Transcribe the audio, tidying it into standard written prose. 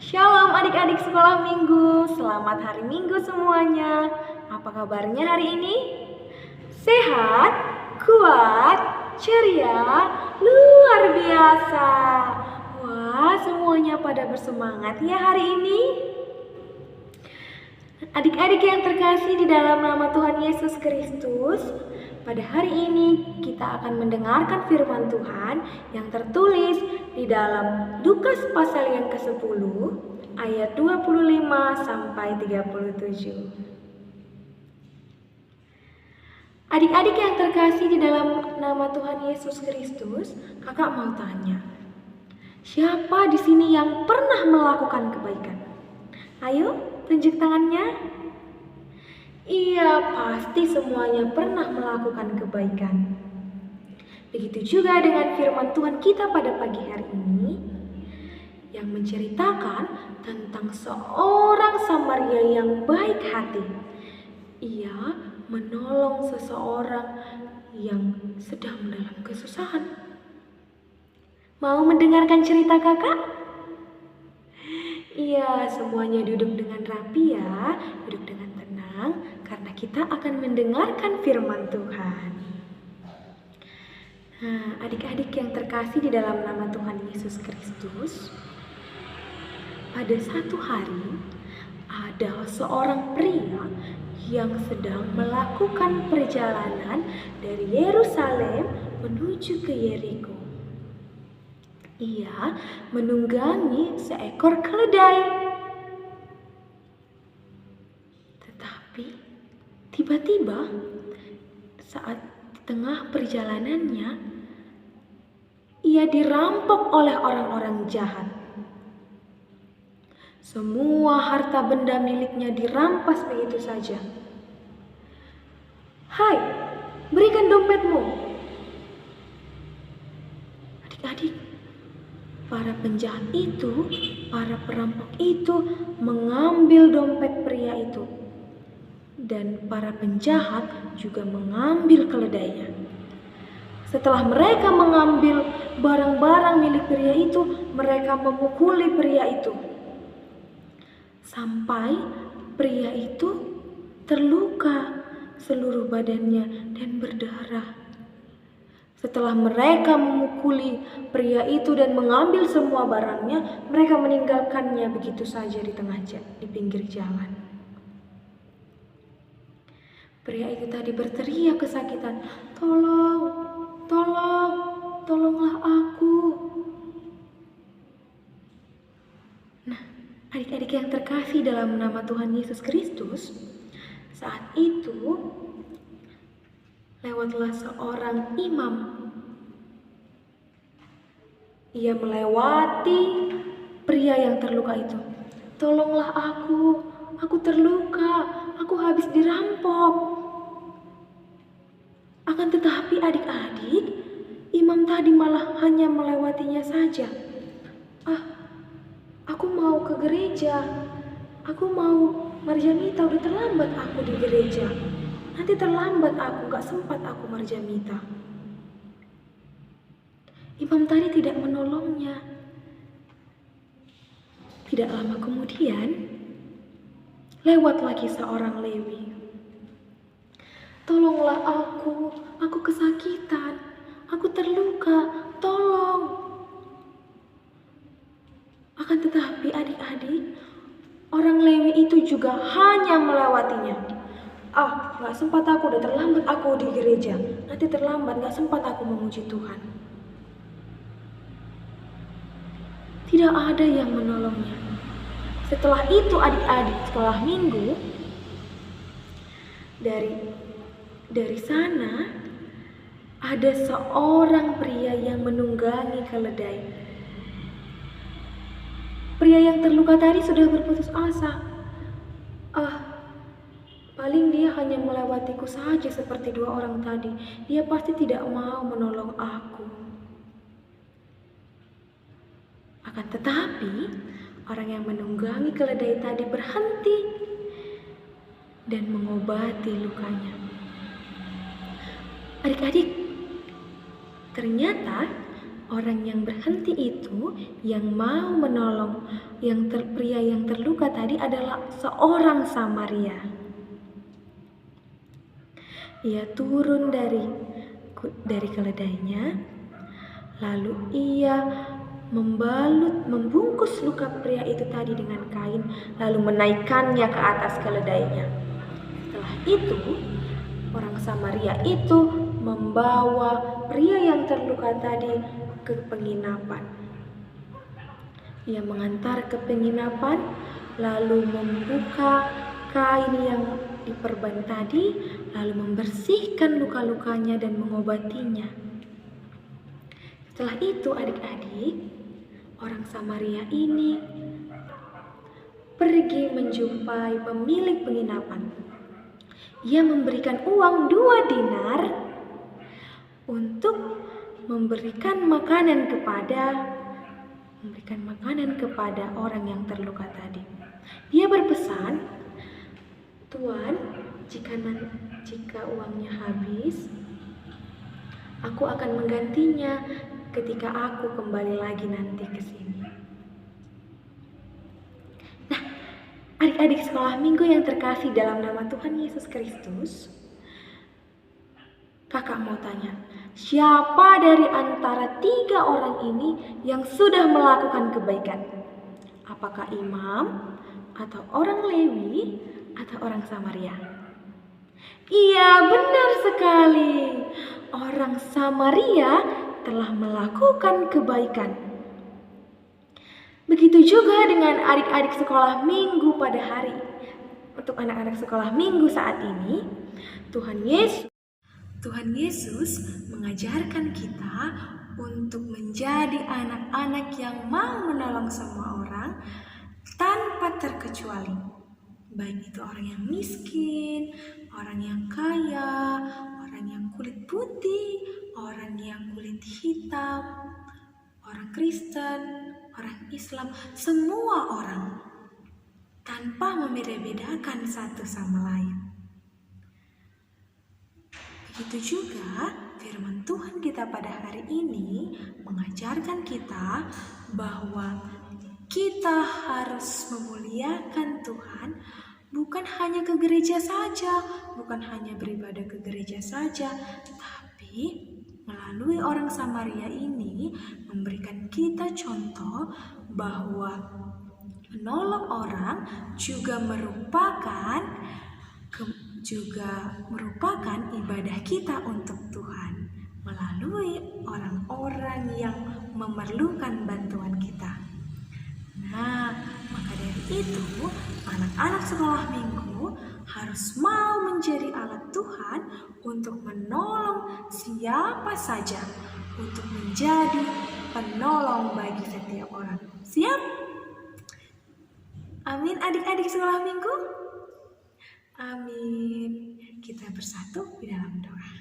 Shalom adik-adik sekolah minggu, selamat hari minggu semuanya. Apa kabarnya hari ini? Sehat, kuat, ceria, luar biasa. Wah, semuanya pada bersemangat ya hari ini. Adik-adik yang terkasih di dalam nama Tuhan Yesus Kristus, pada hari ini kita akan mendengarkan firman Tuhan yang tertulis di dalam Lukas pasal yang ke-10 ayat 25 sampai 37. Adik-adik yang terkasih di dalam nama Tuhan Yesus Kristus, kakak mau tanya, siapa di sini yang pernah melakukan kebaikan? Ayo, tunjuk tangannya. Iya, pasti semuanya pernah melakukan kebaikan. Begitu juga dengan firman Tuhan kita pada pagi hari ini yang menceritakan tentang seorang Samaria yang baik hati. Ia menolong seseorang yang sedang dalam kesusahan. Mau mendengarkan cerita kakak? Iya, semuanya duduk dengan rapi ya, duduk dengan tenang, karena kita akan mendengarkan firman Tuhan. Nah, adik-adik yang terkasih di dalam nama Tuhan Yesus Kristus, pada satu hari ada seorang pria yang sedang melakukan perjalanan dari Yerusalem menuju ke Yeriko. Ia menunggangi seekor keledai. Tetapi tiba-tiba saat di tengah perjalanannya ia dirampok oleh orang-orang jahat. Semua harta benda miliknya dirampas begitu saja. "Hai, berikan dompetmu." Adik-adik, para penjahat itu, para perampok itu mengambil dompet pria itu. Dan para penjahat juga mengambil keledainya. Setelah mereka mengambil barang-barang milik pria itu, mereka memukuli pria itu. Sampai pria itu terluka seluruh badannya dan berdarah. Setelah mereka memukuli pria itu dan mengambil semua barangnya, mereka meninggalkannya begitu saja di pinggir jalan. Pria itu tadi berteriak kesakitan, "Tolong, tolong, tolonglah aku." Nah, adik-adik yang terkasih dalam nama Tuhan Yesus Kristus, saat itu lewatlah seorang imam. Ia melewati pria yang terluka itu. "Tolonglah aku terluka, aku habis dirampok." Akan tetapi adik-adik, imam tadi malah hanya melewatinya saja. Aku mau ke gereja, aku mau marjamita, udah terlambat aku di gereja. Nanti terlambat aku, gak sempat aku marjamita. Imam tadi tidak menolongnya. Tidak lama kemudian, lewat lagi seorang Lewi. "Tolonglah aku kesakitan, aku terluka, tolong." Akan tetapi adik-adik, orang Lewi itu juga hanya melewatinya. Gak sempat aku, udah terlambat aku di gereja. Nanti terlambat, gak sempat aku memuji Tuhan. Tidak ada yang menolongnya. Setelah itu adik-adik sekolah minggu, dari sana ada seorang pria yang menunggangi keledai. Pria yang terluka tadi sudah berputus asa. Paling dia hanya melewatiku saja seperti dua orang tadi. Dia pasti tidak mau menolong aku. Akan tetapi, orang yang menunggangi keledai tadi berhenti dan mengobati lukanya. Adik-adik, ternyata orang yang berhenti itu yang mau menolong pria yang terluka tadi adalah seorang Samaria. Ia turun dari keledainya, lalu ia membungkus luka pria itu tadi dengan kain, lalu menaikkannya ke atas keledainya. Setelah itu, orang Samaria itu membawa pria yang terluka tadi ke penginapan. Ia mengantar ke penginapan, lalu membuka kain yang diperban tadi, lalu membersihkan luka-lukanya dan mengobatinya. Setelah itu adik-adik, orang Samaria ini pergi menjumpai pemilik penginapan. Ia memberikan uang 2 dinar untuk memberikan makanan kepada orang yang terluka tadi. Dia berpesan, "Tuan, jika uangnya habis, aku akan menggantinya ketika aku kembali lagi nanti ke sini." Nah, adik-adik sekolah minggu yang terkasih dalam nama Tuhan Yesus Kristus, kakak mau tanya, siapa dari antara 3 orang ini yang sudah melakukan kebaikan? Apakah imam, atau orang Lewi, atau orang Samaria? Iya, benar sekali. Orang Samaria telah melakukan kebaikan. Begitu juga dengan adik-adik sekolah minggu pada hari. Untuk anak-anak sekolah minggu saat ini, Tuhan Yesus mengajarkan kita untuk menjadi anak-anak yang mau menolong semua orang tanpa terkecuali. Baik itu orang yang miskin, orang yang kaya, orang yang kulit putih, orang yang kulit hitam, orang Kristen, orang Islam, semua orang tanpa membeda-bedakan satu sama lain. Begitu juga firman Tuhan kita pada hari ini mengajarkan kita bahwa kita harus memuliakan Tuhan bukan hanya ke gereja saja, bukan hanya beribadah ke gereja saja, tapi melalui orang Samaria ini memberikan kita contoh bahwa menolong orang juga merupakan ibadah kita untuk Tuhan melalui orang-orang yang memerlukan bantuan kita. Nah, maka dari itu anak-anak sekolah minggu harus mau menjadi alat Tuhan untuk menolong siapa saja, untuk menjadi penolong bagi setiap orang. Siap? Amin adik-adik sekolah minggu? Amin. Kita bersatu di dalam doa.